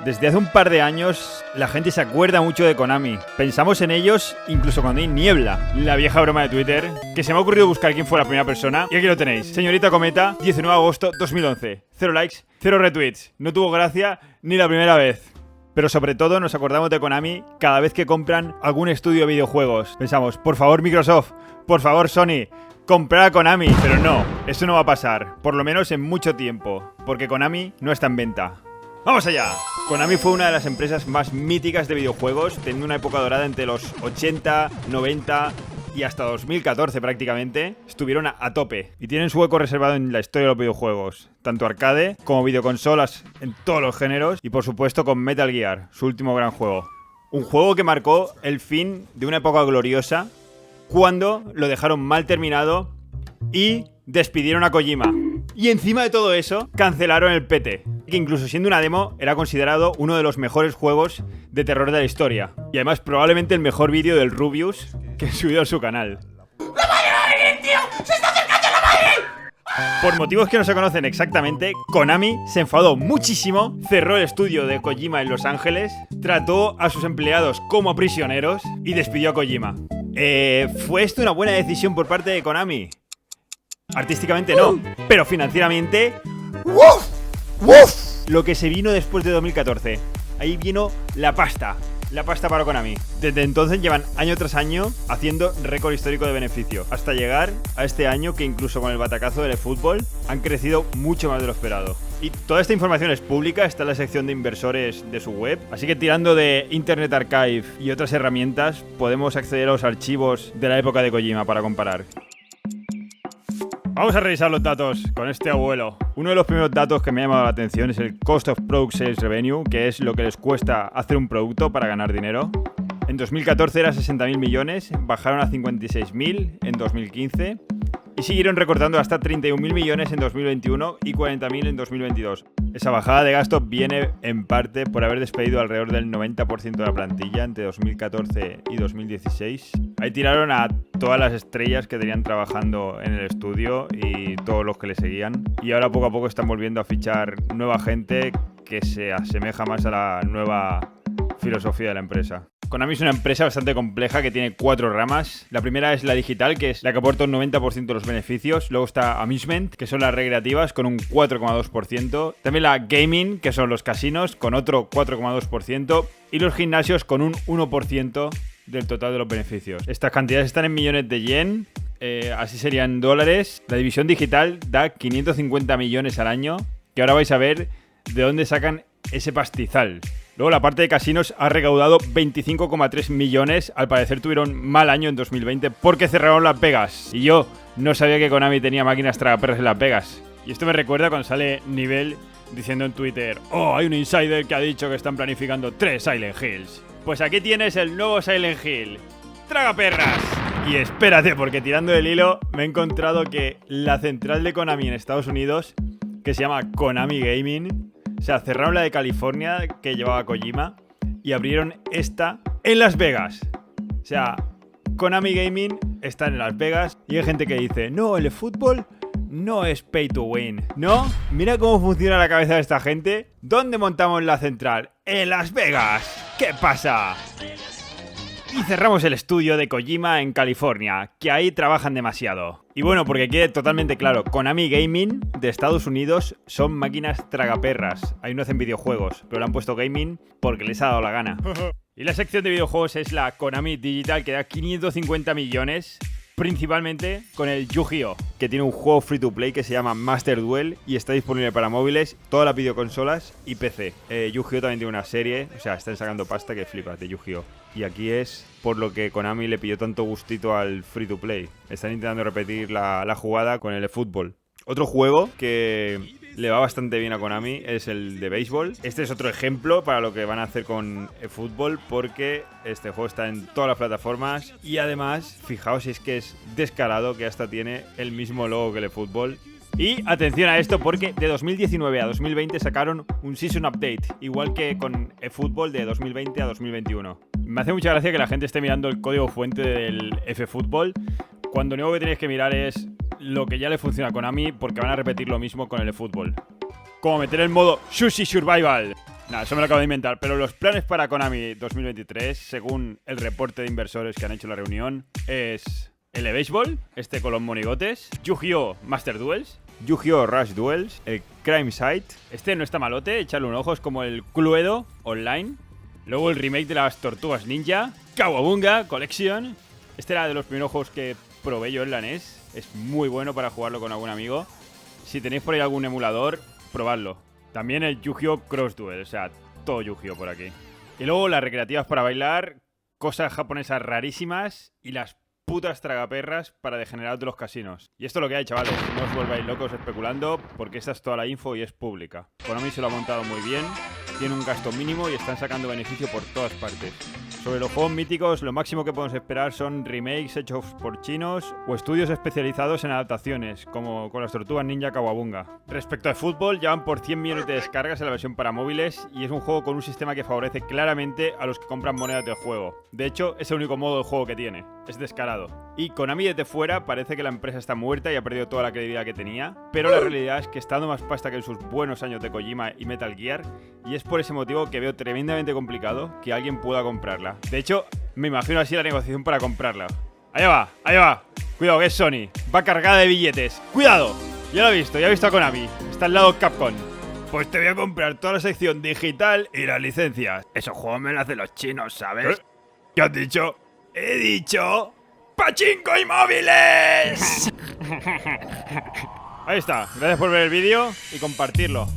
Desde hace un par de años la gente se acuerda mucho de Konami. Pensamos en ellos incluso cuando hay niebla. La vieja broma de Twitter, que se me ha ocurrido buscar quién fue la primera persona. Y aquí lo tenéis. Señorita Cometa, 19 de agosto 2011. 0 likes, 0 retweets. No tuvo gracia ni la primera vez. Pero sobre todo nos acordamos de Konami cada vez que compran algún estudio de videojuegos. Pensamos, por favor Microsoft, por favor Sony, comprar a Konami. Pero no, eso no va a pasar. Por lo menos en mucho tiempo. Porque Konami no está en venta. ¡Vamos allá! Konami fue una de las empresas más míticas de videojuegos, teniendo una época dorada entre los 80, 90 y hasta 2014 prácticamente. Estuvieron a tope y tienen su hueco reservado en la historia de los videojuegos, tanto arcade como videoconsolas en todos los géneros y por supuesto con Metal Gear, su último gran juego. Un juego que marcó el fin de una época gloriosa cuando lo dejaron mal terminado y despidieron a Kojima. Y encima de todo eso, cancelaron el PT, que incluso siendo una demo, era considerado uno de los mejores juegos de terror de la historia. Y además probablemente el mejor vídeo del Rubius que ha subido a su canal. ¡La madre va a venir, tío! ¡Se está acercando la madre! Por motivos que no se conocen exactamente, Konami se enfadó muchísimo, cerró el estudio de Kojima en Los Ángeles, trató a sus empleados como prisioneros y despidió a Kojima. ¿Fue esto una buena decisión por parte de Konami? Artísticamente no, pero financieramente... ¡Uf! ¡Uf! Lo que se vino después de 2014. Ahí vino la pasta para Konami. Desde entonces llevan año tras año haciendo récord histórico de beneficio, hasta llegar a este año que incluso con el batacazo del eFootball han crecido mucho más de lo esperado. Y toda esta información es pública, está en la sección de inversores de su web, así que tirando de Internet Archive y otras herramientas podemos acceder a los archivos de la época de Kojima para comparar. Vamos a revisar los datos con este abuelo. Uno de los primeros datos que me ha llamado la atención es el Cost of Product Sales Revenue, que es lo que les cuesta hacer un producto para ganar dinero. En 2014 era 60.000 millones, bajaron a 56.000 en 2015 y siguieron recortando hasta 31.000 millones en 2021 y 40.000 en 2022. Esa bajada de gasto viene en parte por haber despedido alrededor del 90% de la plantilla entre 2014 y 2016. Ahí tiraron a todas las estrellas que tenían trabajando en el estudio y todos los que le seguían. Y ahora poco a poco están volviendo a fichar nueva gente que se asemeja más a la nueva filosofía de la empresa. Konami es una empresa bastante compleja que tiene 4 ramas. La primera es la digital, que es la que aporta un 90% de los beneficios. Luego está Amusement, que son las recreativas, con un 4,2%. También la Gaming, que son los casinos, con otro 4,2%. Y los gimnasios, con un 1% del total de los beneficios. Estas cantidades están en millones de yen, así serían dólares. La división digital da 550 millones al año, que ahora vais a ver de dónde sacan ese pastizal. Luego la parte de casinos ha recaudado 25,3 millones. Al parecer tuvieron mal año en 2020 porque cerraron Las Vegas. Y yo no sabía que Konami tenía máquinas tragaperras en Las Vegas. Y esto me recuerda cuando sale Nivel diciendo en Twitter: oh, hay un insider que ha dicho que están planificando 3 Silent Hills. Pues aquí tienes el nuevo Silent Hill. ¡Tragaperras! Y espérate, porque tirando del hilo me he encontrado que la central de Konami en Estados Unidos, que se llama Konami Gaming, o sea, cerraron la de California que llevaba Kojima y abrieron esta en Las Vegas. O sea, Konami Gaming está en Las Vegas y hay gente que dice: no, el fútbol no es pay to win. ¿No? Mira cómo funciona la cabeza de esta gente. ¿Dónde montamos la central? ¡En Las Vegas! ¿Qué pasa? Y cerramos el estudio de Kojima en California, que ahí trabajan demasiado. Y bueno, porque quede totalmente claro, Konami Gaming de Estados Unidos son máquinas tragaperras. Ahí no hacen videojuegos, pero le han puesto gaming porque les ha dado la gana. Y la sección de videojuegos es la Konami Digital, que da 550 millones, principalmente con el Yu-Gi-Oh!, que tiene un juego free to play que se llama Master Duel y está disponible para móviles, todas las videoconsolas y PC. Yu-Gi-Oh! También tiene una serie, o sea, están sacando pasta que flipas de Yu-Gi-Oh! Y aquí es por lo que Konami le pilló tanto gustito al free to play. Están intentando repetir la jugada con el eFootball. Otro juego que le va bastante bien a Konami es el de béisbol. Este es otro ejemplo para lo que van a hacer con eFootball, porque este juego está en todas las plataformas y además, fijaos si es que es descarado que hasta tiene el mismo logo que el eFootball. Y atención a esto, porque de 2019 a 2020 sacaron un Season Update, igual que con eFootball de 2020 a 2021. Me hace mucha gracia que la gente esté mirando el código fuente del eFootball, cuando lo único que tenéis que mirar es lo que ya le funciona a Konami, porque van a repetir lo mismo con el eFootball. Como meter el modo Sushi Survival. Nada, eso me lo acabo de inventar. Pero los planes para Konami 2023, según el reporte de inversores que han hecho la reunión, es el de béisbol, este con los monigotes, Yu-Gi-Oh! Master Duels, Yu-Gi-Oh! Rush Duels, el Crime Site. Este no está malote, echarle un ojo, es como el Cluedo Online. Luego el remake de las Tortugas Ninja, Kawabunga Collection. Este era de los primeros juegos que probé yo en la NES. Es muy bueno para jugarlo con algún amigo. Si tenéis por ahí algún emulador, probadlo. También el Yu-Gi-Oh! Cross Duel, o sea, todo Yu-Gi-Oh! Por aquí. Y luego las recreativas para bailar, cosas japonesas rarísimas y las putas tragaperras para degenerar de los casinos. Y esto es lo que hay, chavales. No os volváis locos especulando, porque esta es toda la info y es pública. Konami se lo ha montado muy bien, tiene un gasto mínimo y están sacando beneficio por todas partes. Sobre los juegos míticos, lo máximo que podemos esperar son remakes hechos por chinos o estudios especializados en adaptaciones, como con las Tortugas Ninja Kawabunga. Respecto al fútbol, ya van por 100 millones de descargas en la versión para móviles y es un juego con un sistema que favorece claramente a los que compran monedas del juego. De hecho, es el único modo de juego que tiene. Es descarado. Y Konami desde fuera parece que la empresa está muerta y ha perdido toda la credibilidad que tenía, pero la realidad es que está dando más pasta que en sus buenos años de Kojima y Metal Gear, y es por ese motivo que veo tremendamente complicado que alguien pueda comprarla. De hecho, me imagino así la negociación para comprarla. Allá va, allá va. Cuidado, que es Sony. Va cargada de billetes. ¡Cuidado! Ya lo he visto a Konami. Está al lado Capcom. Pues te voy a comprar toda la sección digital y las licencias. Esos juegos me los hacen los chinos, ¿sabes? ¿Qué has dicho? He dicho... ¡Pachinko y móviles! Ahí está. Gracias por ver el vídeo y compartirlo.